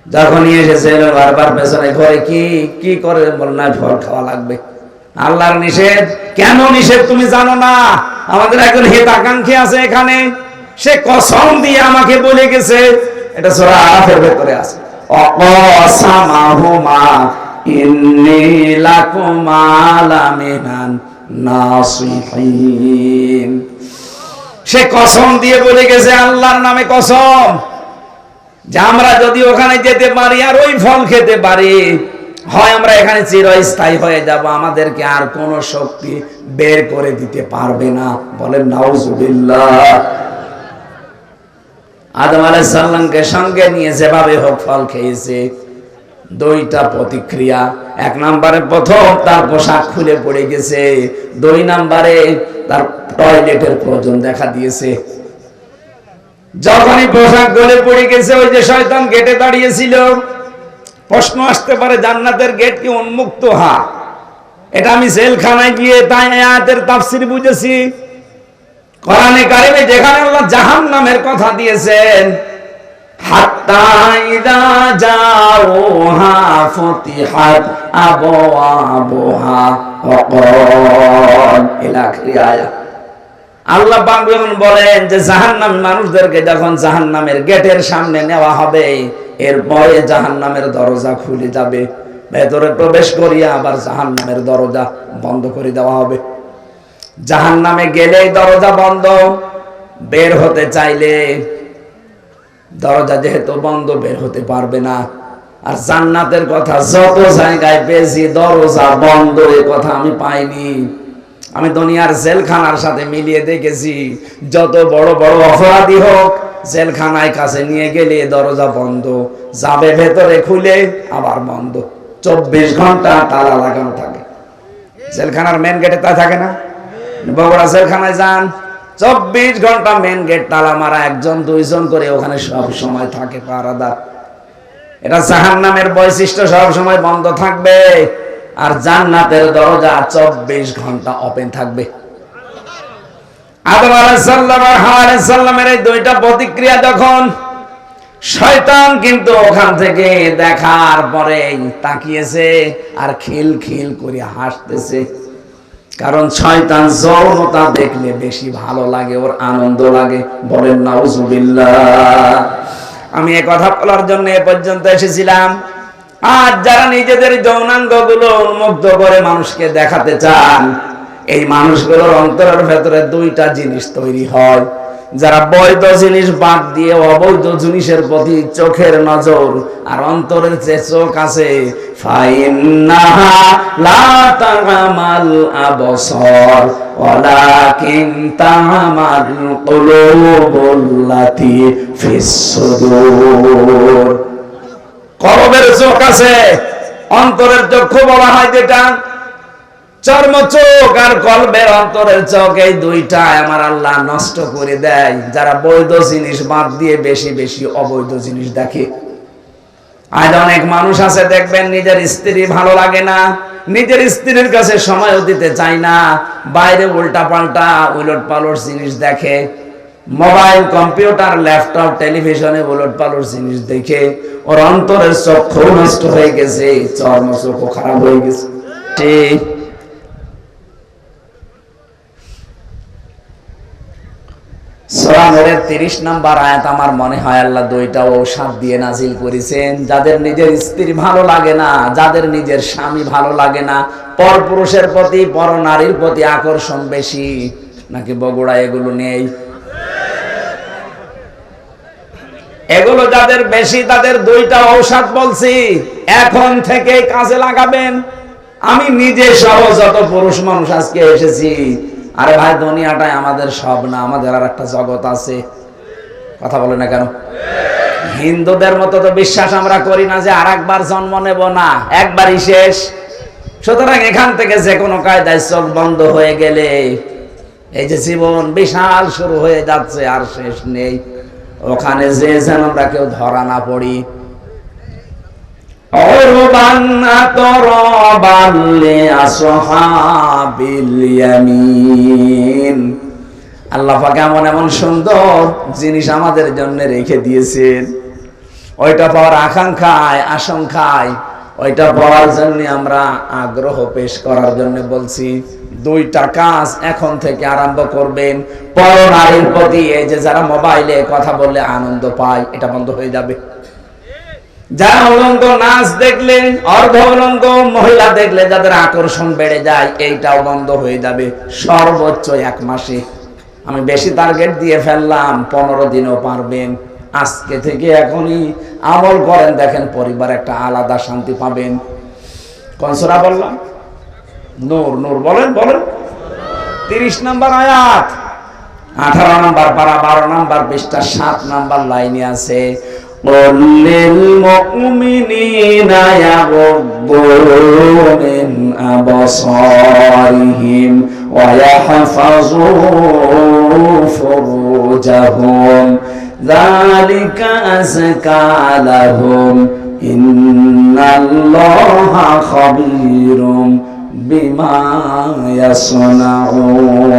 যখনই এসেছে বারবার পেছনে ঘরে কি কি করে বল না ফল খাওয়া লাগবে। আল্লাহর নিষেধ। কেন নিষেধ তুমি জানো না? আমাদের একজন হিতাকাঙ্ক্ষী আছে এখানে, সে কসম দিয়ে আমাকে বলে গেছে, এটা সূরা আরাফের ভেতরে আছে, অকসামাহুমা ইন্নী লাকুমা লামিনান নাসিহিন। সে কসম দিয়ে বলে গেছে, আল্লাহর নামে কসম, যে আমরা যদি ওখানে যেতে পারি আর ওই ফল খেতে পারি, হয় আমরা এখানে চিরস্থায়ী হয়ে যাব, আমাদেরকে আর কোন শক্তি বের করে দিতে পারবে না। বলেন নাউজুবিল্লাহ। আদম আলাইহিস সালামকে সঙ্গে নিয়ে যেভাবে হোক ফল খেয়েছে, দুইটা প্রতিক্রিয়া। এক নম্বরে প্রথম তার পোশাক খুলে পড়ে গেছে, দুই নম্বরে তার টয়লেটের প্রয়োজন দেখা দিয়েছে। যখনই পোশাক গলে পড়ে গেছে, ওই যে শয়তান গেটে দাঁড়িয়েছিল, প্রশ্ন আসতে পারে জান্নাতের গেট কি উন্মুক্ত? হ্যাঁ, এটা আমি জেলখানায় গিয়ে তাই আয়াতের তাফসীর বুঝেছি। কোরআনে কারিমে যেখানে আল্লাহ জাহান্নামের কথা দিয়েছেন, হাত্তা ইযা জাউহা ফুতিহাত আবওয়াবুহা ওয়া ক্বাল ইলা আখির আয়াত। আল্লাহ পাক যখন বলেন যে জাহান্নামী মানুষদেরকে যখন জাহান্নামের গেটের সামনে নেওয়া হবে, এরপরে জাহান্নামের দরজা খুলে যাবে, ভেতরে প্রবেশ করিয়া আবার জাহান্নামের দরজা বন্ধ করে দেওয়া হবে। জাহান্নামে গেলেই দরজা বন্ধ, বের হতে চাইলে দরজা যেহেতু বন্ধ, বের হতে পারবে না। আর জান্নাতের কথা যত জায়গায় পেয়েছি, দরজা বন্ধ এ কথা আমি পাইনি। আমি দুনিয়ার জেলখানার সাথে মিলিয়ে দেখেছি, যত বড় বড় অপরাধী হোক, জেলখানায় কাছে নিয়ে গেলে দরজা বন্ধ, যাবে ভেতরে খুলে আবার বন্ধ, 24 ঘন্টা তালা লাগানো থাকে। জেলখানার মেন গেটে তা থাকে না? বগুড়া জেলখানায় যান, 24 ঘন্টা মেন গেট তালা মারা, একজন দুইজন করে ওখানে সব সময় থাকে পাহারাদার। এটা জাহান্নামের বৈশিষ্ট্য, সব সময় বন্ধ থাকবে। আর জান্নাতের দরজা 24 ঘন্টা ওপেন থাকবে। আদম আলাইহিস সালাম আর হাওয়া আলাইহিস সালামের এই দুইটা প্রতিক্রিয়া যখন, শয়তান কিন্তু ওখান থেকে দেখার পরে তাকিয়েছে আর খিলখিল করে হাসতেছে। কারণ শয়তান যৌনতা দেখলে বেশি ভালো লাগে, ওর আনন্দ লাগে। বলেন নাউজুবিল্লাহ। আমি এই কথা বলার জন্য এ পর্যন্ত এসেছিলাম। আর যারা নিজেদের যৌনাঙ্গগুলো উন্মুক্ত করে মানুষকে দেখাতে চান, এই মানুষগুলোর অন্তরের ভেতরে দুইটা জিনিস তৈরি হয়। যারা বৈধ জিনিস বাদ দিয়ে অবৈধ জিনিসের প্রতি চোখের নজর আর অন্তরের যে চোখ আছে, ফাইন্নাহা লা তা'মাল আবসার ওয়ালাকিন তা'মাল কুলুবুল্লাতী ফিস সুদূর। কলবের চোখ আছে, অন্তরের চক্ষু বলা হয় যেটা, চর্ম চোখ আর কলবের অন্তরের চোখ, এই দুইটা আমার আল্লাহ নষ্ট করে দেয় যারা বৈধ জিনিস বাদ দিয়ে বেশি বেশি অবৈধ জিনিস দেখে। আজ অনেক মানুষ আছে দেখবেন, নিজের স্ত্রী ভালো লাগে না, নিজের স্ত্রীর কাছে সময়ও দিতে চায় না, বাইরে উল্টা পাল্টা উলট পালট জিনিস দেখে, মোবাইল, কম্পিউটার, ল্যাপটপ, টেলিভিশনে উলট পালট জিনিস দেখে ওর অন্তরের চক্ষু নষ্ট হয়ে গেছে, চর্ম চক্ষু খারাপ হয়ে গেছে। ঠিক সূরা নূরের 30 নম্বর আয়াত আমার মনে হয় আল্লাহ দুইটা ঔষধ দিয়ে নাজিল করেছেন। যাদের নিজের স্ত্রী ভালো লাগে না, যাদের নিজের স্বামী ভালো লাগে না, পরপুরুষের প্রতি, পর নারীর প্রতি আকর্ষণ বেশি, নাকি বগুড়া এগুলো নেই? এগুলো যাদের বেশি, তাদের দুইটা ঔষধ বলছি, এখন থেকে কাজে লাগাবেন। আমি নিজে সহ যত পুরুষ মানুষ আজকে এসেছি, আরে ভাই দুনিয়াটাই আমাদের সব না, আমাদের আর একটা জগৎ আছে। কথা বলে না কেন? হিন্দুদের মতো তো বিশ্বাস আমরা করি না যে আর একবার জন্ম নেব না, একবারই শেষ। সুতরাং এখান থেকে যে কোনো কায়দায় চোখ বন্ধ হয়ে গেলে এই যে জীবন বিশাল শুরু হয়ে যাচ্ছে, আর শেষ নেই। ওখানে যে যেন আমরা কেউ ধরা না পড়ি। আল্লাহ পাক এমন এমন সুন্দর জিনিস আমাদের জন্য রেখে দিয়েছেন, ওইটা পাওয়ার আকাঙ্ক্ষায় আশঙ্কায় ওইটা পাওয়ার জন্য আমরা আগ্রহ পেশ করার জন্য বলছি, দুইটা কাজ এখন থেকে আরম্ভ করবেন। পরনারীর প্রতি এই যে যারা মোবাইলে কথা বললে আনন্দ পায়, এটা বন্ধ হয়ে যাবে। যারা উলঙ্গ নাচ দেখলে, অর্ধ উলঙ্গ মহিলা দেখলে যাদের আকর্ষণ বেড়ে যায়, এইটাও বন্ধ হয়ে যাবে সর্বোচ্চ 1 মাসে। আমি বেশি টার্গেট দিয়ে ফেললাম, 15 দিনও পারবেন। আজকে থেকে এখনই আমল করেন, দেখেন পরিবার একটা আলাদা শান্তি পাবেন। কোন সূরা বললাম? নূর। নূর বলেন বলেন। 30 নম্বর আয়াত, 18 নম্বর পারা, 12 নম্বর পৃষ্ঠা, 7 নম্বর লাইনে আছে, قل للمؤمنين يغضوا من أبصارهم ويحفظوا فروجهم ذلك أزكى لهم إن الله خبير بما يصنعون.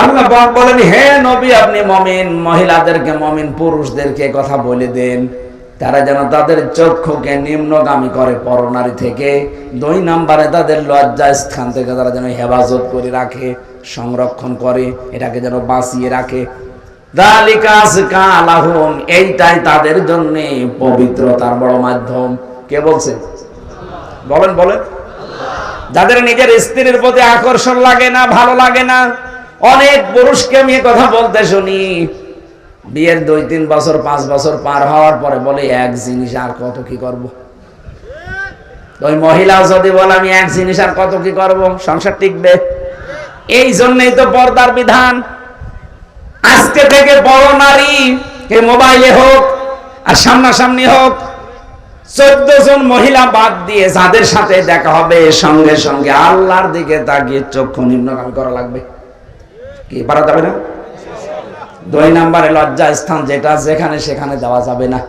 আল্লাহ পাক বলেন, হে নবী আপনি মুমিন মহিলাদেরকে, মুমিন পুরুষদেরকে কথা বলে দেন, তারা যেন তাদের চক্ষুকে নিম্নগামী করে পরনারী থেকে। 2 নম্বরে তাদের লজ্জা স্থান থেকে তারা যেন হেফাজত করে রাখে, সংরক্ষণ করে, এটাকে যেন বাঁচিয়ে রাখে। যালিকা আযকা লাহুম, এইটাই তাদের জন্য পবিত্রতার বড় মাধ্যম। কে বলছে? বলেন বলেন। যাদের নিজের স্ত্রীর প্রতি আকর্ষণ লাগে না, ভালো লাগে না, অনেক পুরুষকে আমি কথা বলতে শুনি, বিয়ের 2-3 বছর 5 বছর পার হওয়ার পরে বলে এক জিনিস আর কত কি করব। ওই মহিলাও যদি বলে আমি এক জিনিস আর কত কি করব, সংসার টিকবে? এই জন্যই তো পর্দার বিধান। আজকে থেকে বড় নারী কে মোবাইলে হোক আর সামনাসামনি হোক, 14 জন মহিলা বাদ দিয়ে যাদের সাথে দেখা হবে, সঙ্গে সঙ্গে আল্লাহর দিকে তাকিয়ে চক্ষু নিম্নগামী করা লাগবে। কি পারা যাবে না? 2 নম্বরে লজ্জা স্থান, যেটা যেখানে সেখানে যাওয়া যাবে না।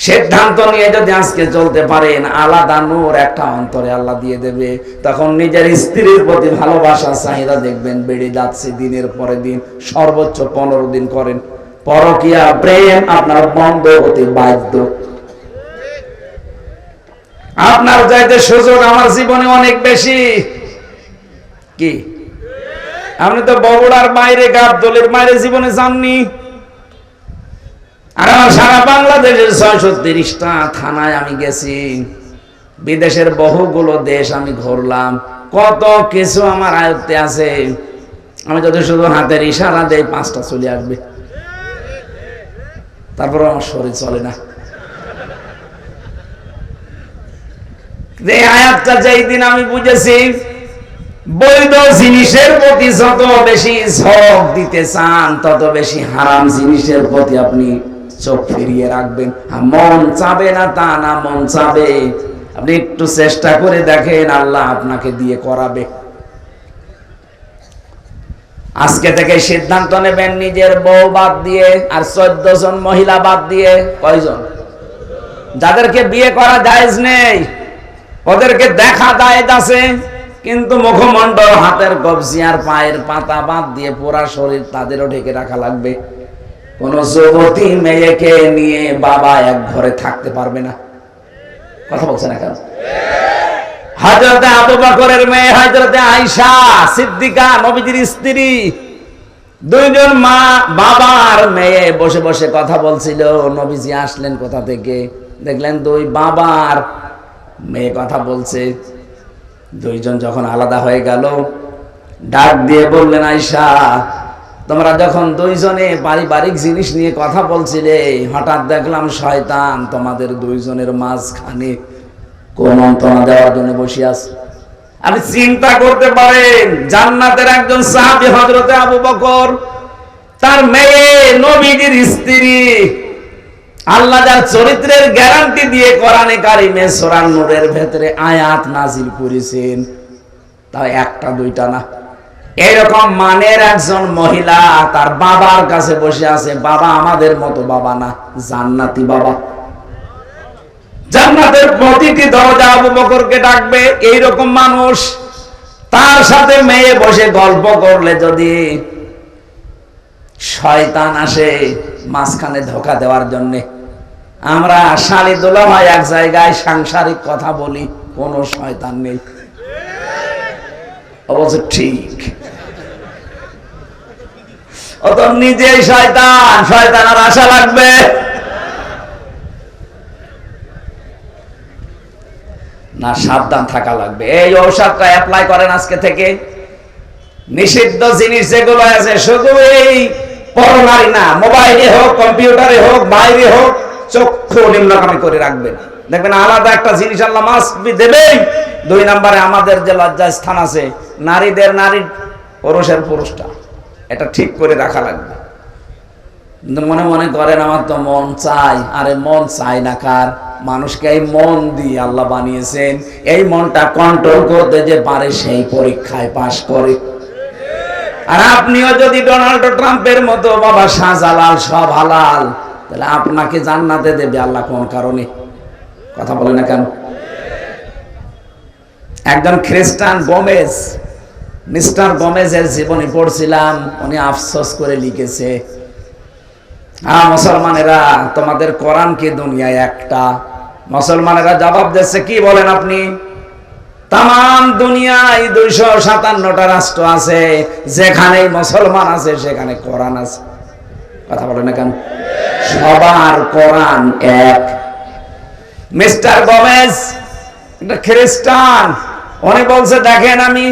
সিদ্ধান্ত নিয়ে যদি আজকে চলতে পারেন, আলাদা নূর একটা অন্তরে আল্লাহ দিয়ে দেবে। তখন নিজের স্ত্রীর প্রতি ভালোবাসা চাহিদা দেখবেন বেড়ে যাচ্ছে দিনের পরে দিন। সর্বোচ্চ 15 দিন করেন, পরকীয়া প্রেম আপনার বন্ধ হতে বাধ্য। আপনার চাইতে সুযোগ আমার জীবনে অনেক বেশি। কি আপনি তো বগুড়ার বাইরে, গাবতলীর বাইরে জীবনে যাননি। আর আমার সারা বাংলাদেশের 630টা থানায় আমি গেছি, বিদেশের বহুগুলো দেশ আমি ঘুরলাম, কত কিছু আমার আয়ত্তে আছে। আমি যদি শুধু হাতের ইশারা দেই 5টা চলে আসবে, তারপর আমার শরীর চলে না। এই আয়াতটা যেই দিন আমি বুঝেছি, বৈধ জিনিসের প্রতি যত বেশি ঝোঁক দিতে চান, তত বেশি হারাম জিনিসের প্রতি আপনি চোখ ফিরিয়ে রাখবেন। মন চাবে না তা না, মন চাবে। আপনি একটু চেষ্টা করে দেখেন, আল্লাহ আপনাকে দিয়ে করাবে। আজকে থেকে সিদ্ধান্ত নেবেন, নিজের বউ বাদ দিয়ে আর 14 জন মহিলা বাদ দিয়ে। কয়জন? যাদেরকে বিয়ে করা জায়েজ নেই, ওদেরকে দেখা জায়েজ আছে, কিন্তু মুখমণ্ডল, হাতের কবজি আর পায়ের পাতা বাদ দিয়ে পুরা শরীর তাদেরও ঢেকে রাখা লাগবে। কোন যুবতী মেয়েকে নিয়ে বাবা এক ঘরে থাকতে পারবে না। কথা বলছে না কেন? হযরতে আবু বকরের মেয়ে হযরতে আয়েশা সিদ্দিকা, নবীজির স্ত্রী, 2 জন মা বাবার মেয়ে বসে বসে কথা বলছিল। নবীজি আসলেন কোথা থেকে, দেখলেন 2 বাবার মেয়ে কথা বলছে। 2 জন যখন আলাদা হয়ে গেল, ডাক দিয়ে বললেন, আয়েশা তোমরা যখন 2 জনে পারিবারিক জিনিস নিয়ে কথা বলছিলে, হঠাৎ দেখলাম শয়তান তোমাদের 2 জনের মাঝখানে কুমন্ত্রণা দেওয়ার জন্য বসে আছে। আপনি চিন্তা করতে পারেন, জান্নাতের একজন সাহাবী হযরতে আবু বকর, তার মেয়ে নবীজির স্ত্রী, আল্লাহ যার চরিত্রের গ্যারান্টি দিয়ে কোরআনে কারিমে সূরা নূরের ভেতরে আয়াত নাজিল করেছেন, তাও 1টা 2টা না। এরকম মানের একজন মহিলা তার বাবার কাছে বসে আছে। বাবা আমাদের মতো বাবা না, জান্নাতি বাবা। জান্নাতের প্রতিটি দরজা আবু বকরকে ডাকবে। এইরকম মানুষ, তার সাথে মেয়ে বসে গল্প করলে যদি শয়তান আসে মাঝখানে ধোঁকা দেওয়ার জন্য। আমরা শালি দুলাভাই এক জায়গায় সাংসারিক কথা বলি, কোন শয়তান নেই। অবশ্য ঠিক, ও তো নিজেই শয়তান, শয়তান আর আশা লাগবে? না, সাবধান থাকা লাগবে। এই ঔষধটা অ্যাপ্লাই করেন আজকে থেকে। নিষিদ্ধ জিনিস যেগুলো আছে, শুধু এই পরনারী না, মোবাইলে হোক, কম্পিউটারে হোক, বাইরে হোক, চক্ষু নিম্নগামী করে রাখবেন। দেখবেন আলাদা একটা জিনিস আল্লাহ মাস্ট বি দেবেই। 2 নম্বরে আমাদের যে লজ্জা স্থান আছে, নারীদের নারী, পুরুষের পুরুষটা, এটা ঠিক করে রাখা লাগবে। কিন্তু মনে মনে করেন আমার তো মন চাই। আরে মন চাই না কার? মানুষকে এই মন দিয়ে আল্লাহ বানিয়েছেন। এই মনটা কন্ট্রোল করতে যে পারে সেই পরীক্ষায় পাশ করে। আর আপনিও যদি ডোনাল্ড ট্রাম্পের মতো বাবা শাহজালাল সব হালাল, তাহলে আপনাকে জান্নাতে দেবে আল্লাহ কোন কারণে? কথা বলে না কেন? একজন খ্রিস্টান গোমেজ, মিস্টার গোমেজের জীবনী পড়ছিলাম, উনি আফসোস করে লিখেছে, মুসলমানেরা তোমাদের কোরআন কি দুনিয়ায় একটা? মুসলমানেরা জবাব দিচ্ছে, কি বলেন আপনি? তাম দুনিয়ায় 257টা রাষ্ট্র আছে, যেখানেই মুসলমান আছে সেখানে কোরআন আছে। কথা বলে না কেন? সবার কোরআন এক। মিস্টার গোমেজ একটা খ্রিস্টান, উনি বলছে, দেখেন আমি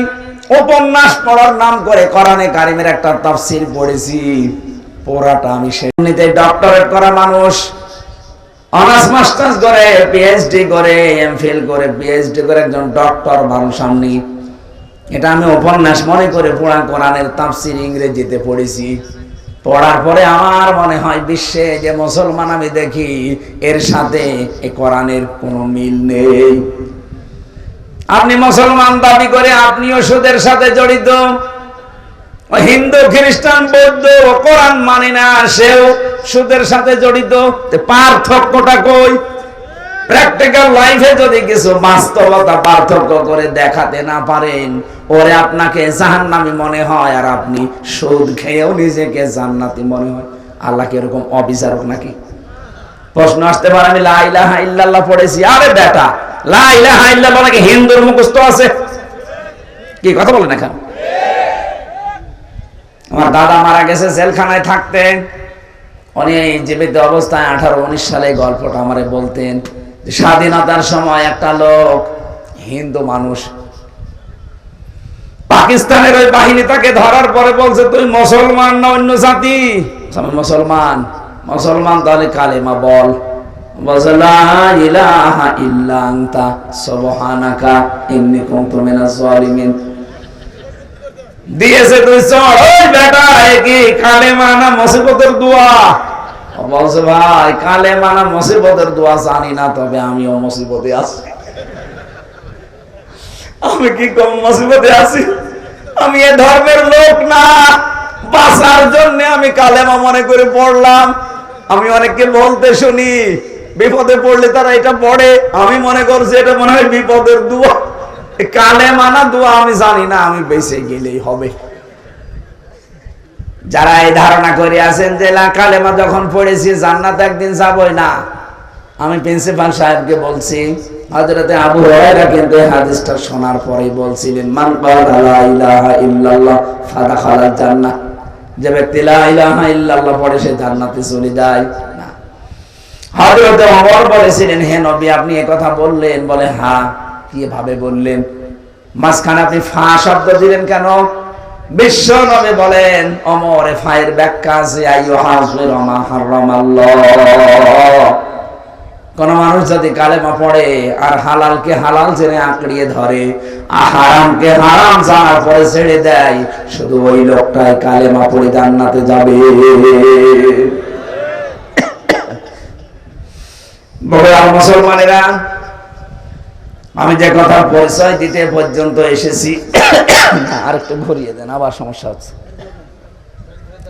উপন্যাস পড়ার নাম করে কোরআনে কারিমের একটা তাফসীর পড়েছি, পুরাটা আমি সেখানে ডক্টরেট করা মানুষ, অনার্স মাস্টার্স করে, পিএইচডি করে, এমফিল করে, পিএইচডি করে একজন ডক্টর মানুষ সামনে, এটা আমি উপন্যাস মনে করে পুরা কোরআনের তাফসীর ইংরেজিতে পড়েছি। পড়ার পরে আমার মনে হয় বিশ্বে যে মুসলমান আমি দেখি, এর সাথে এই কোরআনের কোনো মিল নেই। আপনি মুসলমান দাবি করে আপনিও সুদের সাথে জড়িত, হিন্দু, খ্রিস্টান, বৌদ্ধ কোরআন মানে না, সেও সুদের সাথে জড়িত। পার্থক্যটা কই? প্র্যাকটিক্যাল লাইফে যদি কিছু বাস্তবতা পার্থক্য করে দেখাতে না পারেন, ওরে আপনাকে জাহান্নামী মনে হয়, আর আপনি সুদ খেয়েও নিজেকে জান্নাতি মনে হয়। আল্লাহ কি এরকম অবিচারক নাকি? প্রশ্ন আসতে পারে, আমি লা ইলাহা ইল্লাল্লাহ পড়েছি। আরে বেটা, লা ইলাহা ইল্লাল্লাহ নাকি হিন্দুর মুখস্থ আছে? কি কথা বলেন এখন? আমার দাদা মারা গেছে, জেলখানায় থাকতেন। উনি জীবিত অবস্থায় 18-19 সালে গল্পটা আমারে বলতেন, স্বাধীনতার সময় একটা লোক, হিন্দু মানুষ, পাকিস্তানের ওই বাহিনী তাকে ধরার পরে বলছে, তুই মুসলমান না অন্য জাতি? আমি মুসলমান। মুসলমান, তাহলে কালেমা বল। বলছে, লা ইলাহা ইল্লা আনতা সুবহানাকা ইন্নী কুনতু মিনাজ জালিমিন। দিয়েছে তুই চড়। ওই বেটা, কি কালেমা না মুসিবতের দোয়া? বলছে, ভাই কালেমা না মুসিবতের দোয়া জানি না, তবে আমিও মুসিবতে আছি। আমি কি কম মুসিবতে আছি? আমি এ ধর্মের লোক না, বাঁচার জন্য আমি কালেমা মনে করে পড়লাম। আমি অনেককে বলতে শুনি, বিপদে পড়লে তারা এটা পড়ে, আমি মনে করছি এটা মনে হয় বিপদের দোয়া। কালেমা না দোয়া আমি জানি না, আমি বেঁচে গেলেই হবে। যারা এই ধারণা করে আছেন যে কালেমা যখন পড়েছি জান্নাতে একদিন যাবই না, আমি প্রিন্সিপাল সাহেবকে বলছি, হযরতে আবু হুরায়রা কিন্তু এই হাদিসটা শোনার পরেই বলছিলেন, মান ক্বালা লা ইলাহা ইল্লাল্লাহ ফাদাখালাল জান্নাহ, যে ব্যক্তি লা ইলাহা ইল্লাল্লাহ পড়ে সে জান্নাতে চলে যায় না। হযরতে ওমর বলেছিলেন, হে নবী আপনি এই কথা বললেন? বলে, হ্যাঁ। কিভাবে বললেন? মাঝখানে আপনি ফা শব্দ দিলেন কেন? বিশ্ব নবী বলেন, ওমর এ ফায়ের ব্যাখ্যা আছে, আইয়ুহাযির মা হারামাল্লাহ। কোন মানুষ যদি কালেমা পড়ে আর হালালকে হালাল জেনে আঁকড়িয়ে ধরে, আর হারামকে হারাম জানার পরে ছেড়ে দেয়, শুধু ওই লোকটাই কালেমা পড়ে জান্নাতে যাবে। মুসলমানেরা, আমি যে কথা পরিচয় দিতে পর্যন্ত এসেছি, আর একটু ঘুরিয়ে দেন, আবার সমস্যা হচ্ছে,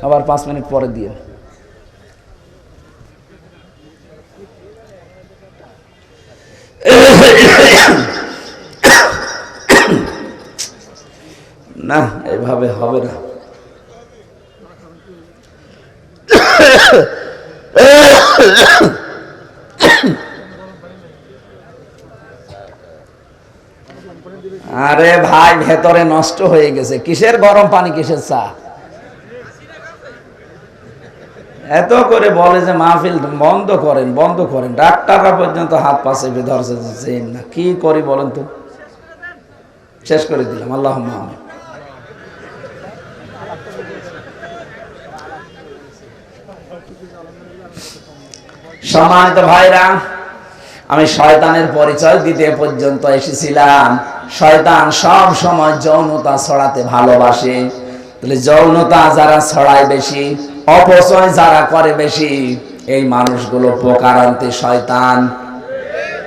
আবার 5 মিনিট পরে দিয়ে। না, এভাবে হবে না। আরে ভাই ভেতরে নষ্ট হয়ে গেছে। কিসের গরম পানি, কিসের চা? এত করে বলে যে মাহফিল বন্ধ করেন, বন্ধ করেন, ডাক্তাররা পর্যন্ত হাত পা চেপে ধরছে না। কি করি বলেন তো? শেষ করে দিলাম। আল্লাহুম্মা আমিন। সম্মানিত ভাইরা, আমি শয়তানের পরিচয় দিতে পর্যন্ত এসেছিলাম। শয়তান সব সময় যৌনতা ছড়াতে ভালোবাসে। তাহলে যৌনতা যারা ছড়ায় বেশি, অপচয় যারা করে বেশি, এই মানুষগুলো প্রকারান্তে শয়তান।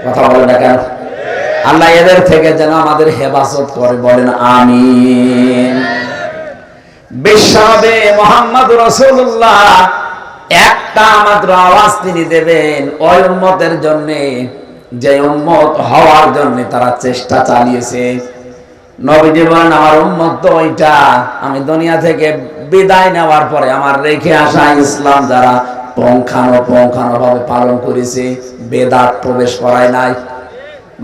কথা বলে না কেন? আল্লাহ এদের থেকে যেন আমাদের হেফাজত করে, বলেন আমিন। বিশ্বনবী মুহাম্মদ রাসূলুল্লাহ একটা মাত্র আওয়াজ তিনি দেবেন ওই উম্মতের জন্য, যে উম্মত হওয়ার জন্য তারা চেষ্টা চালিয়েছে। নবীজি বলেন, আমার উম্মত তো ওইটা, আমি দুনিয়া থেকে বিদায় নেওয়ার পরে আমার রেখে আসা ইসলাম যারা পুঙ্খানুপুঙ্খানুভাবে পালন করেছে, বেদাত প্রবেশ করায় নাই।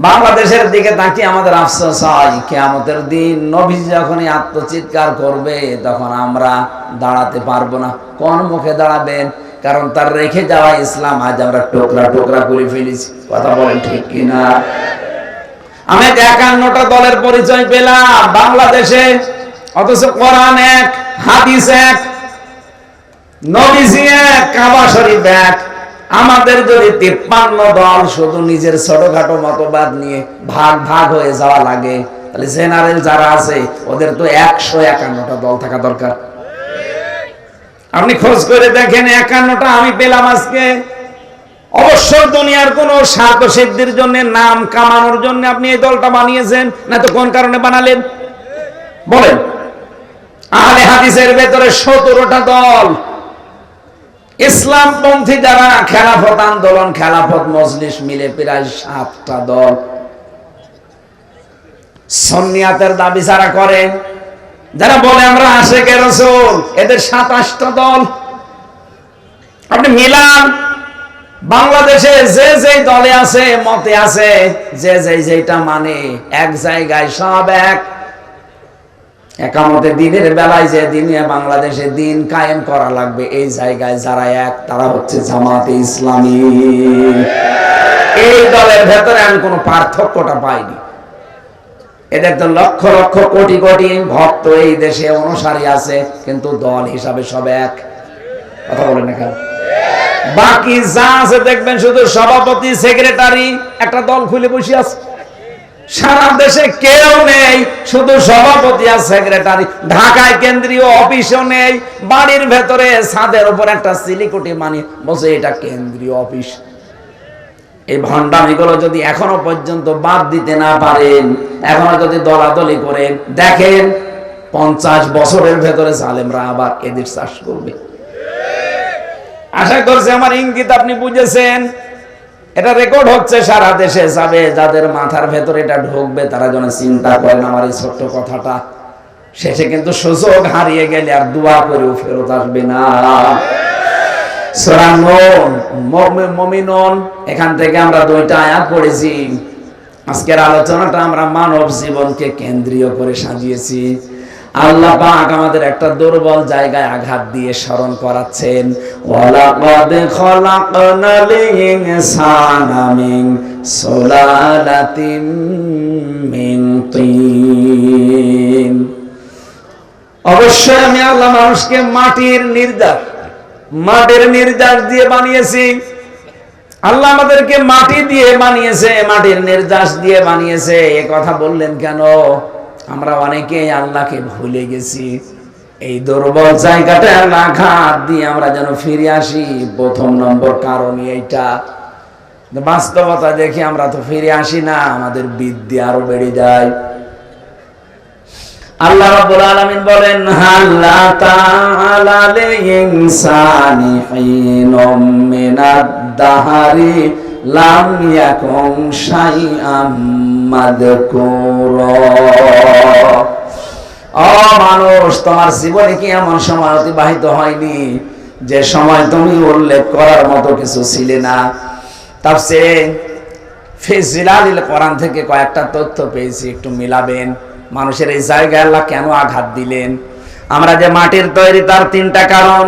বাংলাদেশের দিকে তাকিয়ে আমাদের আফসোস হয়, কিয়ামতের দিন নবীজি যখনই আত্মচিৎকার করবে তখন আমরা দাঁড়াতে পারবো না। কোন মুখে দাঁড়াবেন? কারণ তার রেখে যাওয়া ইসলাম আজ আমরা টুকরা টুকরা করে ফেলেছি। কথা বলেন ঠিক কিনা? আমি 51টা দলের পরিচয় পেলাম বাংলাদেশে, অথচ কোরআন এক, হাদিস এক, নবীজি এক, কাবা শরীফ এক। আমাদের যদি 53 দল শুধু নিজের ছোটখাটো মতবাদ নিয়ে ভাগ ভাগ হয়ে যাওয়া লাগে, তাহলে জেনারেল যারা আছে ওদের তো 151টা দল থাকা দরকার। আপনি খোঁজ করে দেখেন, 51টা আমি পেলাম আজকে। অবশ্য দুনিয়ার কোন স্বার্থ সিদ্ধির জন্য, নাম কামানোর জন্য আপনি এই দলটা বানিয়েছেন, না তো কোন কারণে বানালেন বলেন? আহলে হাদিসের ভেতরে 17টা দল। ইসলামপন্থী যারা, খেলাফত আন্দোলন, খেলাফত মজলিস মিলে প্রায় 7টা দল। সুন্নিয়াতের দাবি যারা করে, যারা বলে আমরা আশিকে রাসূল, এদের 27টা দল। আপনি মিলান, বাংলাদেশে যে যেই দলে আছে, মতে আছে, যে যেটা মানে, এক জায়গায় সব এক। একামতে দিনের বেলায় যে দিনে বাংলাদেশে দিন কায়েম করা লাগবে, এই জায়গায় যারা এক, তারা হচ্ছে জামাতে ইসলামী। এই দলের ভেতরে আমি কোনো পার্থক্যটা পাইনি। এদের তো লক্ষ লক্ষ কোটি কোটি ভক্ত এই দেশে, অনুসারী আছে, কিন্তু দল হিসাবে সব এক। কথা বলেন না কেন? বাকি যা আছে দেখবেন শুধু সভাপতি, সেক্রেটারি, একটা দল খুলে বসে আছে। সারা দেশে কেউ নেই, শুধু সভাপতি আর সেক্রেটারি। ঢাকায় কেন্দ্রীয় অফিসও নেই, বাড়ির ভেতরে ছাদের উপর একটা সিলিকুটি মানি বসে, এটা কেন্দ্রীয় অফিস। এই ভণ্ডামিগুলো যদি এখনো পর্যন্ত বাদ দিতে না পারেন, এখনো যদি দলাদলি করেন, দেখেন 50 বছরের ভেতরে জালেমরা আবার এদের চাষ করবে। আশা করছি আমার ইঙ্গিত আপনি বুঝেছেন। এটা রেকর্ড হচ্ছে, সারা দেশে যাবে। যাদের মাথার ভেতরে এটা ঢুকবে তারা যেন চিন্তা করেন আমার এই ছোট্ট কথাটা। শেষে কিন্তু সুযোগ হারিয়ে গেলে আর দোয়া করেও ফেরত আসবে না। সূরা মুমিনুন, এখান থেকে আমরা 2টা আয়াত পড়েছি। আজকের আলোচনাটা আমরা মানব জীবনকে কেন্দ্রীয় করে সাজিয়েছি। আল্লাহ পাক আমাদের একটা দুর্বল জায়গায় আঘাত দিয়ে স্মরণ করাচ্ছেন, ওয়ালাকাদ খলাকনাল ইনসানা মিন সুলালাতিন মিন তিন। অবশ্যই আমি আল্লাহ মানুষকে মাটির নির্যাস দিয়ে বানিয়েছি। আল্লাহ আমাদেরকে মাটি দিয়ে বানিয়েছে, মাটির নির্যাস দিয়ে বানিয়েছে। এ কথা বললেন কেন? আমরা অনেকেই আল্লাহকে ভুলে গেছি। এই দুর্বল জায়গাটা আঘাত দিয়ে আমরা যেন ফিরে আসি, প্রথম নম্বর কারণ এইটা। বাস্তবতা দেখি আমরা তো ফিরে আসি না, আমাদের বিদ্যা আরো বেড়ে যায়। আল্লাহ রাব্বুল আলামিন বলেন, হাল্লা তাআলা লিল ইনসানি হিনুম মিনাদ দাহরি লাম ইয়াকুন শাইআম মাযকুরা। ও মানুষ, তোমার জীবনে কি এমন সময় অতিবাহিত হয়নি যে সময় তুমি উল্লেখ করার মতো কিছু ছিলে না। তাফসীরে ফি জিলালিল কোরআন থেকে কয়েকটা তথ্য পেয়েছি, একটু মিলাবেন। মানুষের এই জায়গায় আল্লাহ কেন আঘাত দিলেন? আমরা যে মাটির তৈরি, তার তিনটা কারণ।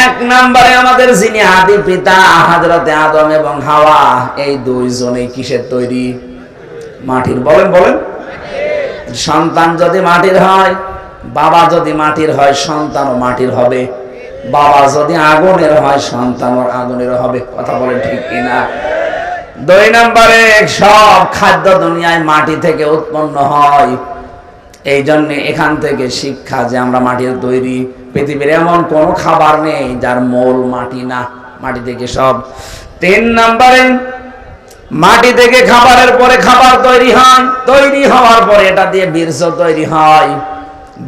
এক নম্বরে আমাদের যিনি আদি পিতা হযরতে আদম এবং হাওয়া, এই দুইজনেই কিসের তৈরি? মাটির। বলেন বলেন। সন্তান যদি মাটির হয়, বাবা যদি মাটির হয়, সন্তানও মাটির হবে। বাবা যদি আগুনের হয়, সন্তানও আগুনের হবে। কথা বলেন ঠিক কিনা? দুই নম্বরে সব খাদ্য দুনিয়ায় মাটি থেকে উৎপন্ন হয়। এই জন্য এখান থেকে শিক্ষা যে আমরা মাটির তৈরি। পৃথিবীর এমন কোন খাবার নেই যার মূল মাটি না, মাটি থেকে সব। তিন নম্বরে মাটি থেকে খাবারের পরে খাবার তৈরি হয়, তৈরি হওয়ার পরে এটা দিয়ে বীর্য তৈরি হয়।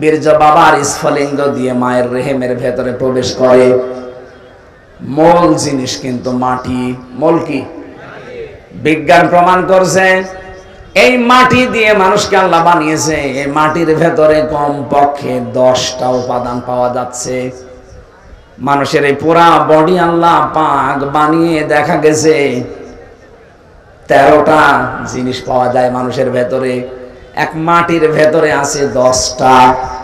বীর্য বাবার স্ফলিঙ্গ দিয়ে মায়ের রেহেমের ভেতরে প্রবেশ করে। মূল জিনিস কিন্তু মাটি। মূল কি? বিজ্ঞান প্রমাণ করছে এই মাটি দিয়ে মানুষকে আল্লাহ বানিয়েছে। এই মাটির ভেতরে কমপক্ষে 10টা উপাদান পাওয়া যাচ্ছে। মানুষের এই পুরা বডি আল্লাহ পাক বানিয়ে দেখা গেছে 13টা জিনিস পাওয়া যায় মানুষের ভেতরে। এক মাটির ভেতরে আছে 10টা।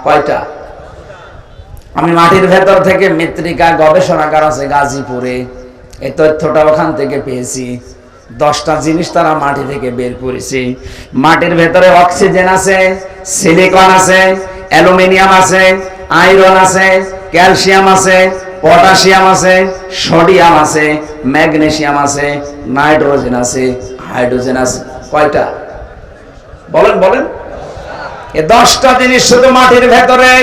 কয়টা? আমি মাটির ভেতর থেকে মৃত্তিকা গবেষণাগার আছে গাজীপুরে, এই তথ্যটা ওখান থেকে পেয়েছি। 10টা জিনিস তারা মাটি থেকে বের করেছে। মাটির ভেতরে অক্সিজেন আছে, সিলিকন আছে, অ্যালুমিনিয়াম আছে, আয়রন আছে, ক্যালসিয়াম আছে, পটাশিয়াম আছে, সোডিয়াম আছে, ম্যাগনেসিয়াম আছে, নাইট্রোজেন আছে, হাইড্রোজেন আছে। কয়টা? বলেন বলেন। এই 10টা জিনিস শুধু মাটির ভেতরে।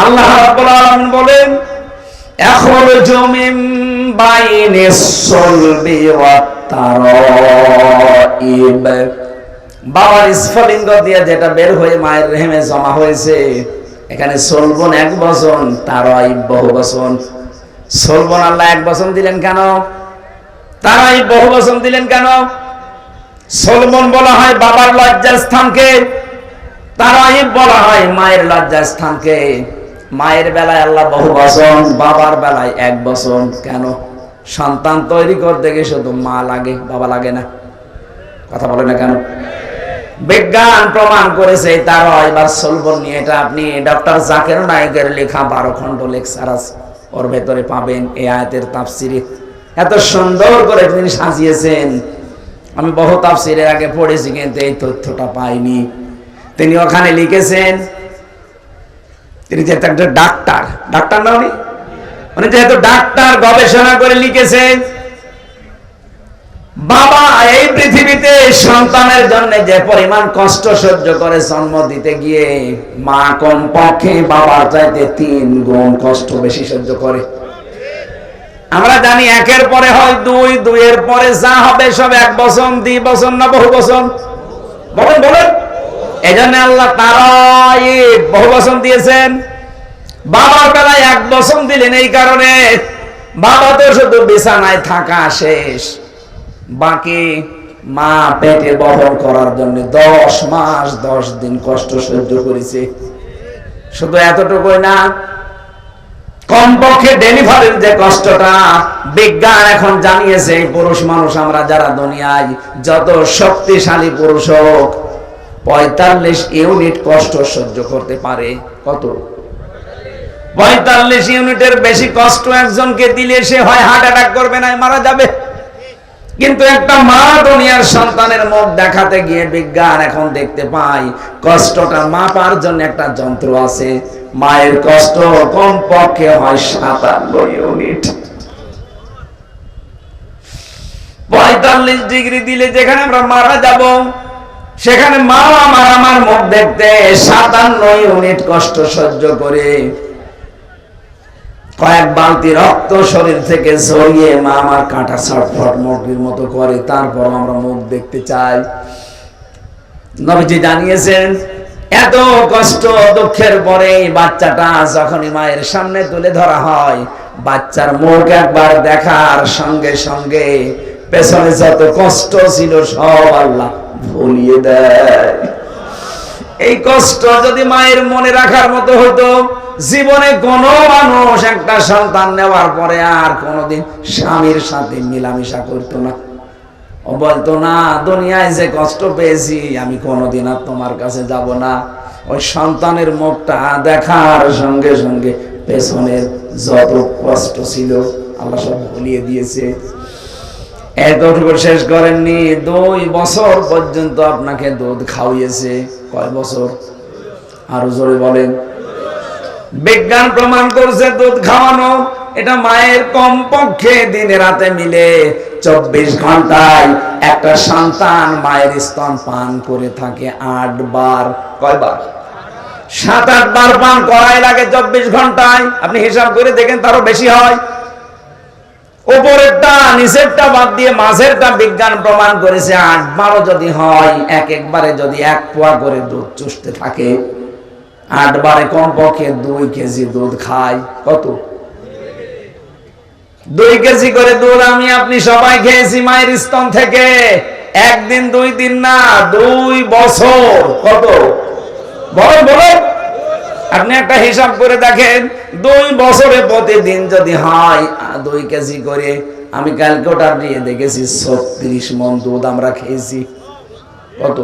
আল্লাহ রাব্বুল আলামিন বলেন, ইয়াখরুজু মিন বাইনিস সুলবি ওয়াত তারাইব। বাবার স্ফলিঙ্গ দিয়ে যেটা বের হয়ে মায়ের রেহেমে জমা হয়েছে, এখানে সলবন 1 বচন, তারাইব বহু বচন। সলবন আল্লাহ 1 বচন দিলেন কেন? তারাইব বহু বচন দিলেন কেন? সলবন বলা হয় বাবার লজ্জাস্থানকে, তারাইব বলা হয় মায়ের লজ্জাস্থানকে। মায়ের বেলায় আল্লাহ বহু বচন, বাবার বেলায় 1 বচন। কেন? সন্তান তৈরি করতে গিয়ে শুধু মা লাগে, বাবা লাগে না। কথা বলে না কেন? বিজ্ঞান প্রমাণ করেছে। তারা এবার সলবন নিয়ে, এটা আপনি ডক্টর জাকির নায়েকের লেখা 12 খণ্ড লেকচার আছে, ওর ভেতরে পাবেন। এই আয়াতের তাফসিরে এত সুন্দর করে তিনি সাজিয়েছেন। আমি বহু তাফসিরের আগে পড়েছি, কিন্তু এই তথ্যটা পাইনি। তিনি ওখানে লিখেছেন, তিনি যেহেতু একটা ডাক্তার, ডাক্তার না উনি যেহেতু ডাক্তার, গবেষণা করে লিখেছেন, বাবা এই পৃথিবীতে সন্তানের জন্য যে পরিমাণ কষ্ট সহ্য করে জন্ম দিতে গিয়ে, মা কমপক্ষে বাবার চাইতে 3 গুণ কষ্ট বেশি সহ্য করে। আমরা জানি 1-এর পরে হয় 2, 2-এর পরে যা হবে সব 1 বচন, 2 বচন না বহু বচন? বলেন বলেন। এই জন্য আল্লাহ তারাইব বহু বচন দিয়েছেন। বাবার বেলায় 1 বচন দিলেন এই কারণে, বাবা তো শুধু বিছানায় থাকা শেষ, বাকি মা পেটে বহন করার জন্য 10 মাস 10 দিন কষ্ট সহ্য করেছে। শুধু এতটুকুই না, কমপক্ষে ডেলিভারির যে কষ্টটা, বিজ্ঞান এখন জানিয়েছে পুরুষ মানুষ আমরা যারা দুনিয়ায়, যত শক্তিশালী পুরুষ হোক 45 ইউনিট কষ্ট সহ্য করতে পারে। কত? 45 ইউনিটের বেশি কষ্ট একজনকে দিলে সে হয় হার্ট অ্যাটাক করবে, না মারা যাবে। কিন্তু একটা মা দুনিয়ার সন্তানের মুখ দেখাতে গিয়ে বিজ্ঞান এখন দেখতে পাই কষ্টটা মাপার জন্য একটা যন্ত্র আছে। মায়ের কষ্ট কমপক্ষে হয় 57 ইউনিট। 45 ডিগ্রি দিলে যেখানে আমরা মারা যাব, সেখানে মা আমার মুখ দেখতে 57 ইউনিট কষ্ট সহ্য করে কয়েক বালতি রক্ত শরীর থেকে ঝরিয়ে মা আমার কাঁটা ছটফট মুরগির মতো করে, তারপর আমরা মুখ দেখতে চাই। নবীজি জানিয়েছেন, এত কষ্ট দুঃখের পরে বাচ্চাটা যখনই মায়ের সামনে তুলে ধরা হয়, বাচ্চার মুখ একবার দেখার সঙ্গে সঙ্গে পেছনে যত কষ্ট ছিল সব আল্লাহ ভুলিয়ে দেয়। এই কষ্ট যদি মায়ের মনে রাখার মতো হতো, জীবনে কোন মানুষ একটা সন্তান নেওয়ার পরে আর কোনোদিন স্বামীর সাথে মিলামিশা করতো না। ও বলতো না, দুনিয়ায় যে কষ্ট পেয়েছি আমি কোনোদিন আর তোমার কাছে যাব না। ওই সন্তানের মুখটা দেখার সঙ্গে সঙ্গে পেছনের যত কষ্ট ছিল আল্লাহ সব ভুলিয়ে দিয়েছে। এতটুকু শেষ করেননি, 2 বছর পর্যন্ত আপনাকে দুধ খাওয়িয়েছে। কয় বছর? আরো জোরে বলেন। বিজ্ঞান প্রমাণ করছে দুধ খাওয়ানো এটা মায়ের কমপক্ষে দিনে রাতে মিলে 24 ঘন্টায় একটা সন্তান মায়ের স্তন পান করে থাকে 8 বার। কয়বার? 7-8 বার পান করাই লাগে 24 ঘন্টায়। আপনি হিসাব করে দেখেন, তারও বেশি হয়। উপরেরটা নিচেরটা বাদ দিয়ে মাঝেরটা বিজ্ঞান প্রমাণ করেছে 8 বারও যদি হয়, একবারে যদি 1 পোয়া করে দুধ চুষতে থাকে, 8 বারে কমপক্ষে 2 কেজি দুধ খায়। কত? 2 কেজি করে দুধ আমি আপনি সবাই খেয়েছি মায়ের স্তন থেকে। একদিন 2 দিন না, 2 বছর। কত? বলেন বলেন। আপনি একটা হিসাব করে দেখেন, 2 বছরে প্রতিদিন যদি হয় 2 কেজি করে, আমি ক্যালকুলেটর দিয়ে দেখেছি 36 মণ দুধ আমরা খেয়েছি। কত?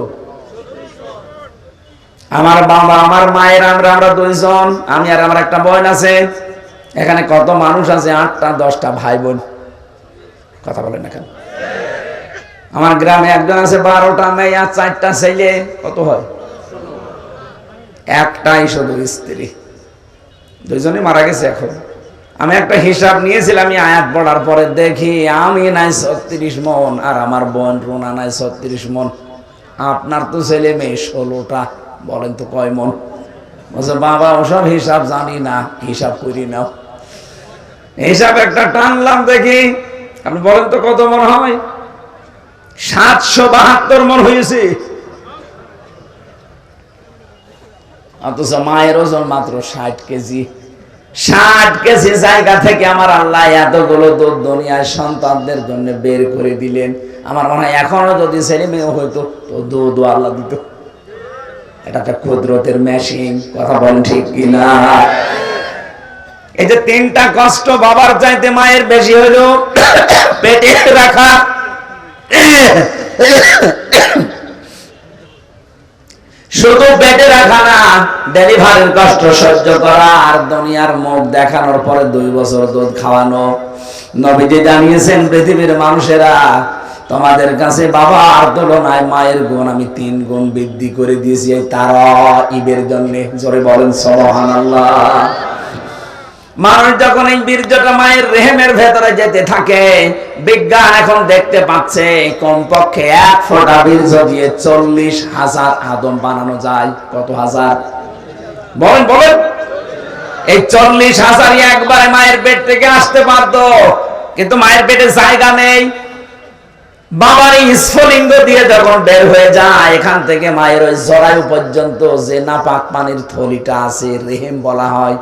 আমার বাবা আমার মায়ের আমরা 2 জন, আমি আর আমার একটা বোন আছে। এখানে কত মানুষ আছে? 8টা 10টা ভাই বোন। কথা বলেন না কেন? আমার গ্রামে একজন আছে 12টা মেয়ে আর 4টা ছেলে। কত হয়? একটাই শুধু স্ত্রী, 2 জনই মারা গেছে। এখন আমি একটা হিসাব নিয়েছিলাম, আমি আয়াত পড়ার পরে দেখি আমি নাই 36 মণ আর আমার বোন রুনা নাই 36 মণ। আপনার তো ছেলে মেয়ে 16টা, বলেন তো কয় মণ? বলছে বাবা ওসব হিসাব জানি না, হিসাব করি নাও। হিসাব একটা টানলাম, দেখি আপনি বলেন তো কত মণ হয়? 772 মণ হয়েছে। অথচ মায়ের ওজন মাত্র 60 কেজি। 60 কেজি জায়গা থেকে আমার আল্লাহ এতগুলো দুধ দুনিয়ার সন্তানদের জন্য বের করে দিলেন। আমার মনে হয় এখনো যদি ছেলে মেয়ে হইতো তো দুধ আল্লাহ দিত। এটা একটা কুদরতের মেশিন। কথা বলেন ঠিক কিনা? এই যে 3টা কষ্ট বাবার চাইতে মায়ের বেশি হলো। পেটে রাখা, শুধু পেটে রাখা না, ডেলিভারির কষ্ট সহ্য করা, আর দুনিয়ার মুখ দেখানোর পরে 2 বছর দুধ খাওয়ানো। নবীজি জানিয়েছেন পৃথিবীর মানুষেরা, তোমাদের কাছে বাবার তুলনায় মায়ের গুণ আমি 3 গুণ বৃদ্ধি করে দিয়েছি এই তারাইবের জন্য। জোরে বলেন সুবহানাল্লাহ। মানুষ যখন এই বীর্যটা মায়ের রেহেমের ভেতরে যেতে থাকে, বিজ্ঞান এখন দেখতে পাচ্ছে কমপক্ষে 1 ফোঁটা বীর্য দিয়ে 40,000 আদম বানানো যায়। কত হাজার? বলেন বলেন। এই 40,000 একবারে মায়ের পেট থেকে আসতে পারতো, কিন্তু মায়ের পেটে জায়গা নেই। বাবার এই স্ফুলিঙ্গ দিয়ে যখন বের হয়ে যায়, এখান থেকে মায়ের ওই জরায়ু পর্যন্ত যে নাপাক পানির থলিটা আছে, রেহেম বলা হয়,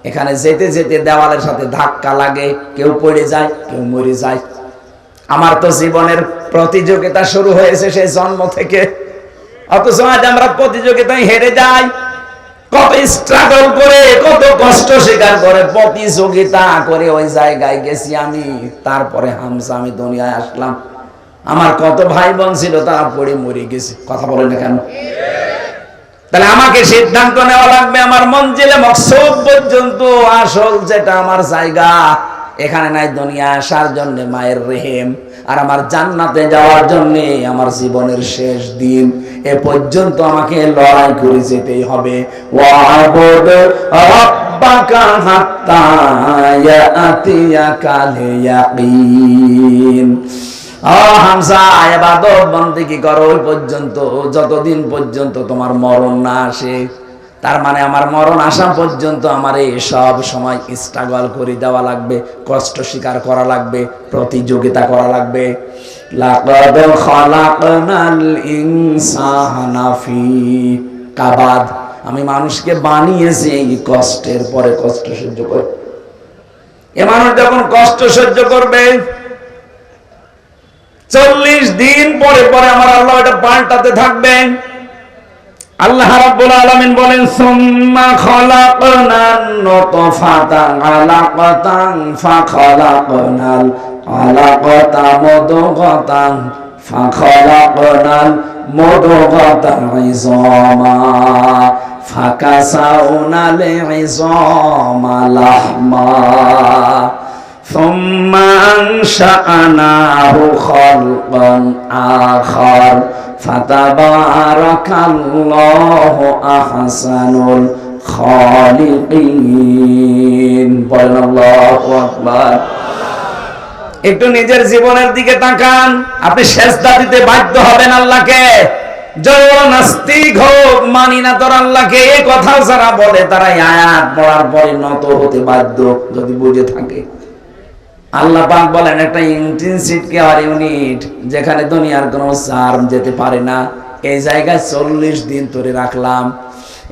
এখানে যেতে যেতে দেওয়ালের সাথে ধাক্কা লাগে, কেউ পড়ে যায়, কেউ মরে যায়। আমার তো জীবনের প্রতিযোগিতা শুরু হয়েছে সেই জন্ম থেকে, অথচ আজ আমরা প্রতিযোগিতায় হেরে যাই। কত স্ট্রাগল করে, কত কষ্ট স্বীকার করে প্রতিযোগিতা করে ওই জায়গায় গেছি আমি। তারপরে হামসা আমি দুনিয়ায় আসলাম। আমার কত ভাই বোন ছিল, তারা পড়ে মরে গেছে। কথা বলেন না কেন? তাহলে আমাকে সিদ্ধান্ত নেওয়া লাগবে আমার মঞ্জিলে মকসুদ পর্যন্ত, আসল যেটা আমার জায়গা, এখানে নাই দুনিয়া আসার জন্য মায়ের রেহেম, আর আমার জান্নাতে যাওয়ার জন্য আমার জীবনের শেষ দিন এ পর্যন্ত আমাকে লড়াই করে যেতেই হবে। ওয়াবুদ রাব্বাকা হাত্তা ইয়াতিয়াকাল ইয়াকিন। হামজা, ইবাদত বন্দেগী করো ওই পর্যন্ত, যতদিন পর্যন্ত তোমার মরণ না আসে। তার মানে আমার মরণ আসা পর্যন্ত আমার এই সব সময় স্ট্রাগল করে দেওয়া লাগবে, কষ্ট স্বীকার করা লাগবে, প্রতিযোগিতা করা লাগবে। লাকাদ খালাকনাল ইনসানা ফি কাবাদ। আমি মানুষকে বানিয়েছি এই কষ্টের পরে কষ্ট সহ্য করে। এ মানুষ যখন কষ্ট সহ্য করবে, 40 দিন পরে পরে আমার আল্লাহ এটা পাল্টাতে থাকবেন। আল্লাহ রাব্বুল আলামিন বলেন সুম্মা খালাকনান নুতফাতা আলাকাতান ফাখালাকনাল আলাকাতা মুদগাতান ফাখালাকনাল মুদগাতা ইযামা ফাকাসাউনাল ইযামা লাহমা সুম্মা আনশাআনাহু খালকান আখার ফাতাবারাকাল্লাহু আহসানুল খালিকিন। বলেন আল্লাহু আকবার। একটু নিজের জীবনের দিকে তাকান, আপনি সেজদা দিতে বাধ্য হবেন আল্লাহকে। জড় নাস্তিক হোক, মানি না তোর আল্লাহকে, এই কথা যারা বলে তারা আয়াত পড়ার পরে নত হতে বাধ্য, যদি বুঝে থাকে। আল্লাহ পাক বলেন একটা ইন্টেনসিভ কেয়ার ইউনিট যেখানে দুনিয়ার কোনো চার্ম যেতে পারে না, এই জায়গায় 40 দিন ধরে রাখলাম।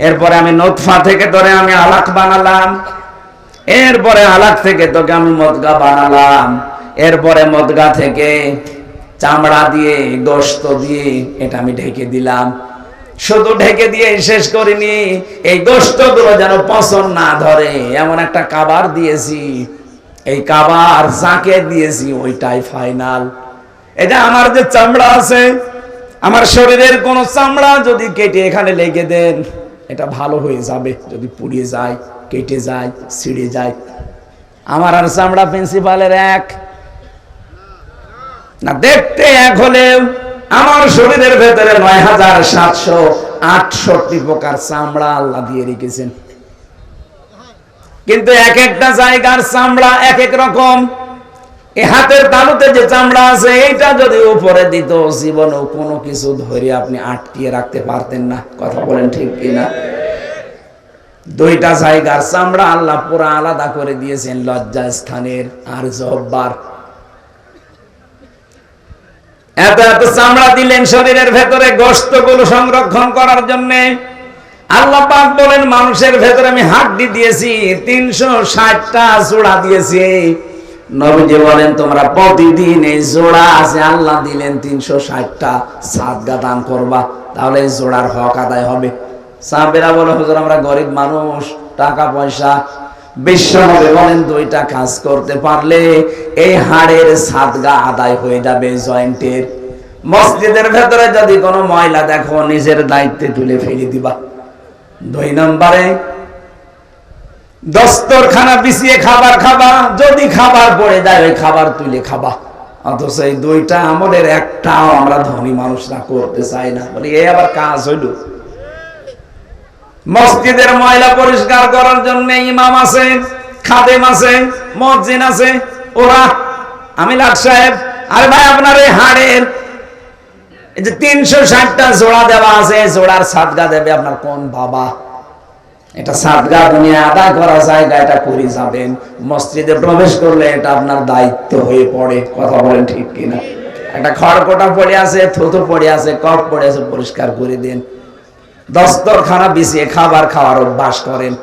এরপরে আমি নতফা থেকে ধরে আমি আলাক বানালাম, এরপরে আলাক থেকে তোকে আমি মদগা বানালাম, এরপরে মদগা থেকে চামড়া দিয়ে গোশত দিয়ে এটা আমি ঢেকে দিলাম। শুধু ঢেকে দিয়ে শেষ করিনি, এই গোশতগুলো যেন পচন না ধরে এমন একটা কাবার দিয়েছি। এই কাবার যাকে দিয়েছি ওইটাই ফাইনাল। এটা আমার যে চামড়া আছে, আমার শরীরের কোন চামড়া যদি কেটে এখানে লেগে দেন এটা ভালো হয়ে যাবে, যদি পুড়িয়ে যায়, কেটে যায়, ছিঁড়ে যায়। আমার আর চামড়া প্রিন্সিপালের এক না, দেখতে এক হলেও আমার শরীরের ভেতরে ৯৭৬৮ প্রকার চামড়া আল্লাহ দিয়ে রেখেছেন। কিন্তু এক একটা জায়গার চামড়া এক এক রকম। এই হাতের তালুতে যে চামড়া আছে এইটা যদি উপরে দিত জীবনেও কোনো কিছু ধরে আপনি আটকিয়ে রাখতে পারতেন না। কথা বলেন ঠিক কিনা? দুইটা জায়গার চামড়া আল্লাহ পুরো আলাদা করে দিয়েছেন, লজ্জা স্থানের আর জহ্বার। এত এত চামড়া দিলেন শরীরের ভেতরে গোশতগুলো সংরক্ষণ করার জন্য। আল্লাহ পাক বলেন মানুষের ভেতরে আমি হাড্ডি দিয়েছি ৩৬০টা জোড়া দিয়েছি। নবীজি বলেন তোমরা প্রতিদিন এই জোড়া আছে আল্লাহ দিলেন ৩৬০টা সাদগা দান করবা, তাহলে এই জোড়ার হক আদায় হবে। সাহাবেরা বলে হুজুর আমরা গরিব মানুষ, টাকা পয়সা। বিশ্বনবী বলেন দুইটা কাজ করতে পারলে এই হাড়ের সাদগা আদায় হয়ে যাবে জয়েন্টের। মসজিদের ভেতরে যদি কোনো ময়লা দেখো নিজের দায়িত্বে তুলে ফেলে দিবা। ২ নম্বরে দস্তরখানা বিছিয়ে খাবার খাবা, যদি খাবার পড়ে যায় ওই খাবার তুলে খাবা। অথচ এই দুইটা আমলের একটাও আমরা ধনী মানুষরা করতে চাই না। বলি এই আবার কাজ হইল। মসজিদের ময়লা পরিষ্কার করার জন্য ইমাম আছে, খাদেম আছে, মুয়াজ্জিন আছে, ওরা আমি লাট সাহেব, আরে ভাই আপনার এই হাড়ের এই যে ৩৬০টা জোড়া দেওয়া আছে, জোড়ার সাদগা দেবে আপনার কোন বাবা? এটা সাদগা দুনিয়া আদায় করা জায়গা, এটা করে যাবেন। মসজিদে প্রবেশ করলে এটা আপনার দায়িত্ব হয়ে পড়ে। কথা বলেন ঠিক কিনা? একটা খড়কোটা পড়ে আছে, থুতু পড়ে আছে, কপ পড়ে আছে, পরিষ্কার করে দিন। দস্তরখানা বিছিয়ে খাবার খাওয়ার অভ্যাস করেন।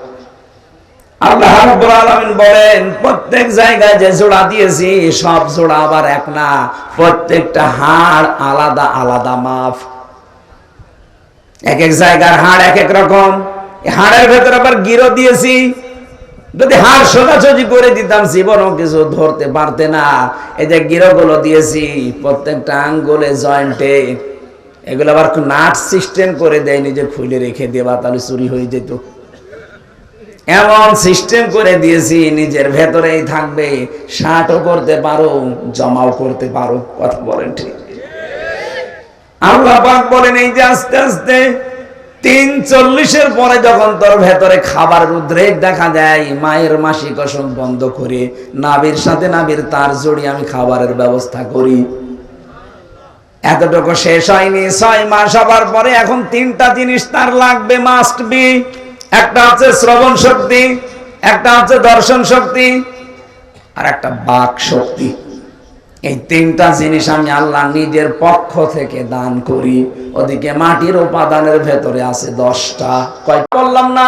আল্লাহ রাব্বুল আলামিন বলেন প্রত্যেক জায়গায় যে জোড়া দিয়েছি সব জোড়া আবার এক না, প্রত্যেকটা হাড় আলাদা আলাদা মাপ। এক এক জায়গার হাড় এক এক রকম। হাড়ের ভেতরে আবার গিরো দিয়েছি, যদি হাড় সোজাসুজি করে দিতাম জীবনও কিছু ধরতে পারতে না। এই যে গিরোগুলো দিয়েছি প্রত্যেকটা আঙ্গুলে জয়েন্টে, এগুলো আবার নাট সিস্টেম করে দেয়নি যে খুলে রেখে দেবা তাহলে চুরি হয়ে যেত। এমন সিস্টেম করে দিয়েছি নিজের ভেতরেই থাকবে, শার্টও করতে পারো, জমাও করতে পারো। কথা বলেন ঠিক? আল্লাহ পাক বলেন এই যে আস্তে আস্তে ৩৪০-এর পরে যখন তোর ভেতরে খাবারের উদ্রেক দেখা যায়, মায়ের মাসিক অসুখ বন্ধ করে নাভির সাথে নাভির তার জড়িয়ে আমি খাবারের ব্যবস্থা করি। এতটুকু শেষ হয়নি, ৬ মাস হবার পরে এখন ৩টা জিনিস তার লাগবে, মাস্ট বি। একটা হচ্ছে শ্রবণ শক্তি, একটা হচ্ছে দর্শন শক্তি, আর একটা বাক শক্তি। এই 3টা জিনিস আমি আল্লাহ নিজের পক্ষ থেকে দান করি। ওদিকে মাটির উপাদানের ভেতরে আছে 10টা। কয় বললাম না?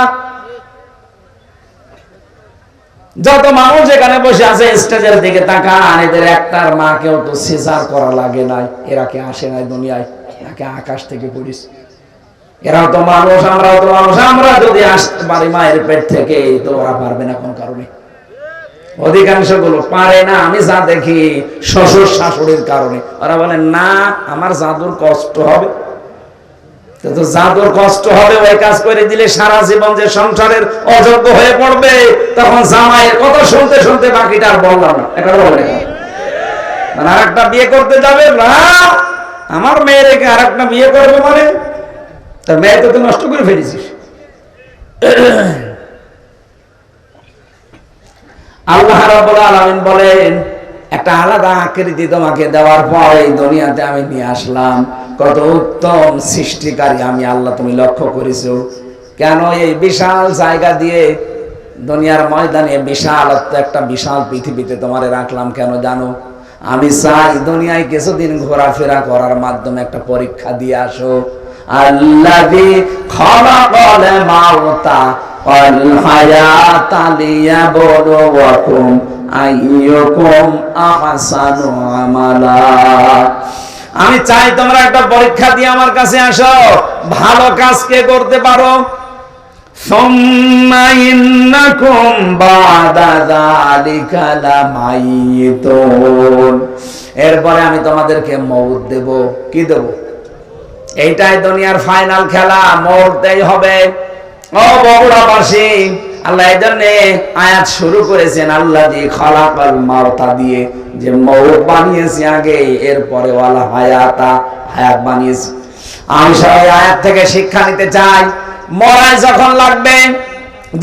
যত মানুষ এখানে বসে আছে স্টেজের দিকে তাকান, এদের একটার মাকেও তো সিজার করা লাগে নাই। এরা কে আসে নাই দুনিয়ায়, একে আকাশ থেকে পড়িস। এরাও তো মানুষ, আমরাও তো মানুষ। আমরা যদি আসতে পারি মায়ের পেট থেকে, তো ওরা পারবে না কোন কারণে? অধিকাংশ গুলো পারে না। আমি যা দেখি শ্বশুর শাশুড়ির কারণে। ওরা বলে না, আমার জাদুর কষ্ট হবে। তো জাদুর কষ্ট হবে, ওই কাজ করে দিলে সারা জীবন যে সংসারের অযোগ্য হয়ে পড়বে, তখন জামাইয়ের কথা শুনতে শুনতে বাকিটা আর বললাম না। এটা বলে মানে আর একটা বিয়ে করতে যাবে না, আমার মেয়ের আর একটা বিয়ে করবে মানে তার মেয়ে তো নষ্ট করে ফেলেছিস। আল্লাহ রাব্বুল আলামিন বলেন, একটা আলাদা আকৃতি তোমাকে দেওয়ার পর এই দুনিয়াতে আমি নিয়ে আসলাম। কত উত্তম সৃষ্টিকারী আমি আল্লাহ, তুমি লক্ষ্য করেছো? কেন এই বিশাল জায়গা দিয়ে দুনিয়ার ময়দানে বিশালত্ব একটা বিশাল পৃথিবীতে তোমারে রাখলাম কেন জানো? আমি চাই দুনিয়ায় কিছুদিন ঘোরাফেরা করার মাধ্যমে একটা পরীক্ষা দিয়ে আসো। আল্লাযী খালাকাল মাউতা ওয়াল হায়াতা লিয়াবলুয়াকুম আইয়ুকুম আহসানু আমালা। আমি চাই তোমরা একটা পরীক্ষা দিয়ে আমার কাছে আসো, ভালো কাজ কে করতে পারো। সুম্মা ইন্নাকুম বাদা যালিকা লামাইয়িতুন। এরপরে আমি তোমাদেরকে মওত দেব। কি দেব? এইটাই দুনিয়ার ফাইনাল খেলা, মরতেই হবে। ও বগুড়াবাসী, আল্লাহ এই জন্য আয়াত শুরু করেছেন আল্লাযী খালাকাল মাউতা দিয়ে, যে মওত বানিয়েছে আগে, এরপরে ওয়ালা হায়াতা, হায়াত বানিয়েছে। আমি সবাই আয়াত থেকে শিক্ষা নিতে চাই। মরাই যখন লাগবে,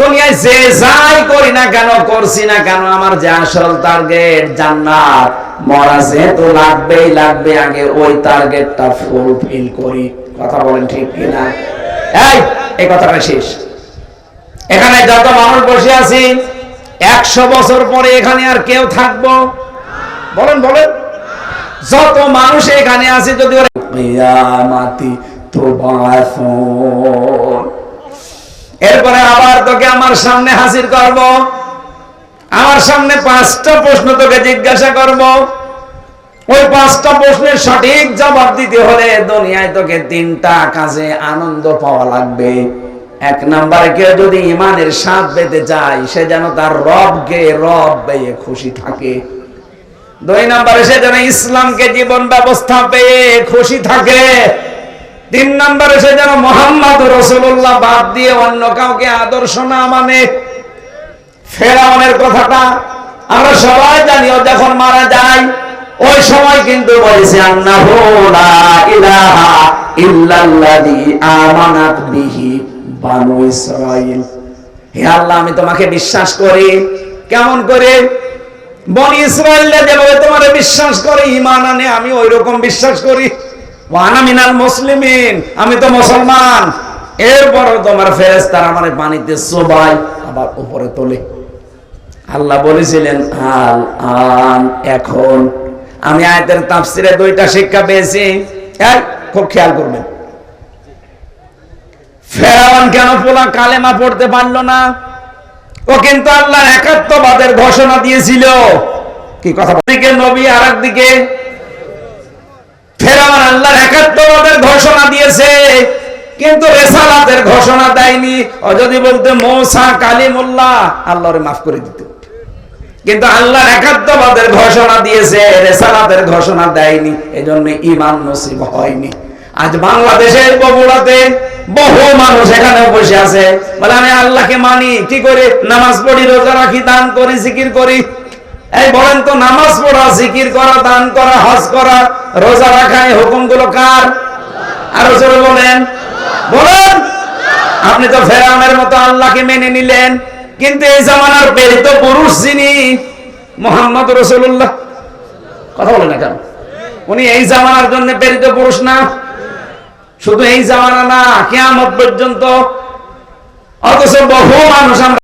দুনিয়ায় যে যাই করি না কেন, করছি না কেন, আমার যে আসল টার্গেট জান্নাত, মরা যেহেতু লাগবেই লাগবে, আগে ওই টার্গেটটা ফুলফিল করি। কথা বলেন ঠিক কিনা? এই কথাটা শেষ। এখানে যত মানুষ বসে আছি, 100 বছর পরে এখানে আর কেউ থাকবো? বলেন বলেন। যত মানুষ এখানে আছে, যদি কিয়ামাতি তুবাসুন, এরপরে আবার তোকে আমার সামনে হাজির করব, আমার সামনে 5টা প্রশ্ন তোকে জিজ্ঞাসা করব। ওই 5টা প্রশ্নের সঠিক জবাব দিতে হলে দুনিয়ায় তোকে 3টা কাজে আনন্দ পাওয়া লাগবে। 1 নম্বরে কেউ যদি ইমানের স্বাদ পেতে চায়, সে যেন তার রবকে রব পেয়ে খুশি থাকে। 2 নম্বরে সে যেন ইসলামকে জীবন ব্যবস্থা পেয়ে খুশি থাকে। 3 নম্বরে সে যেন মুহাম্মদ রাসূলুল্লাহ বাদ দিয়ে অন্য কাউকে আদর্শ না মানে। ফেরাউনের কথাটা আমরা সবাই জানি, ও যখন মারা যায় ওই সময় কিন্তু বলেছে আন্নাহু লা ইলাহা ইল্লাল্লাযী আমানাত বিহি বানু ইসরাঈল। হে আল্লাহ, আমি তোমাকে বিশ্বাস করি। কেমন করে? বনি ইসরাঈলরা যেভাবে তোমারে বিশ্বাস করে, ঈমান আনে, আমি ওইরকম বিশ্বাস করি। ওয়া আনা মিনাল মুসলিমিন, আমি তো মুসলমান। এরপরও তোমার ফেরেশতারা আমারে পানিতে চোবায়, আবার উপরে তোলে। আল্লাহ বলেছিলেন আল আন, এখন। আমি আয়াতের তাফসিরে 2টা শিক্ষা পেয়েছি, খুব খেয়াল করবেন। ফেরাউন কেন পোলা কালেমা পড়তে পারলো না? ও কিন্তু আল্লাহর একাত্মবাদের ঘোষণা দিয়েছিল। কি কথা? একদিকে নবী, আর একদিকে ফেরাউন আল্লাহর একাত্মবাদের ঘোষণা দিয়েছে, কিন্তু রিসালাতের ঘোষণা দেয়নি। ও যদি বলতে মূসা কালিমুল্লাহ, আল্লাহরে মাফ করে দিত। কিন্তু আল্লাহর একাত্মবাদের ঘোষণা দিয়েছে, রিসালাতের ঘোষণা দেয়নি, এজন্য ঈমান নসিব হয়নি। আজ বাংলাদেশের বগুড়াতে বহু মানুষ এখানে বসে আছে, বলে আমি আল্লাহকে মানি। কি করে? নামাজ পড়ি, রোজা রাখি, দান করি, জিকির করি। এই বলেন তো, নামাজ পড়া, জিকির করা, দান করা, হজ করা, রোজা রাখা, এই হুকুমগুলো কার? আরো জোরে বলেন, বলেন। আপনি তো ফেরাউনের মতো আল্লাহকে মেনে নিলেন, কিন্তু এই জামানার প্রেরিত পুরুষ যিনি মুহাম্মদ রাসূলুল্লাহ, কথা বলেন না কেন? উনি এই জামানার জন্য প্রেরিত পুরুষ না? শুধু এই জামানা না, কিয়ামত পর্যন্ত। অথচ বহু মানুষ আমরা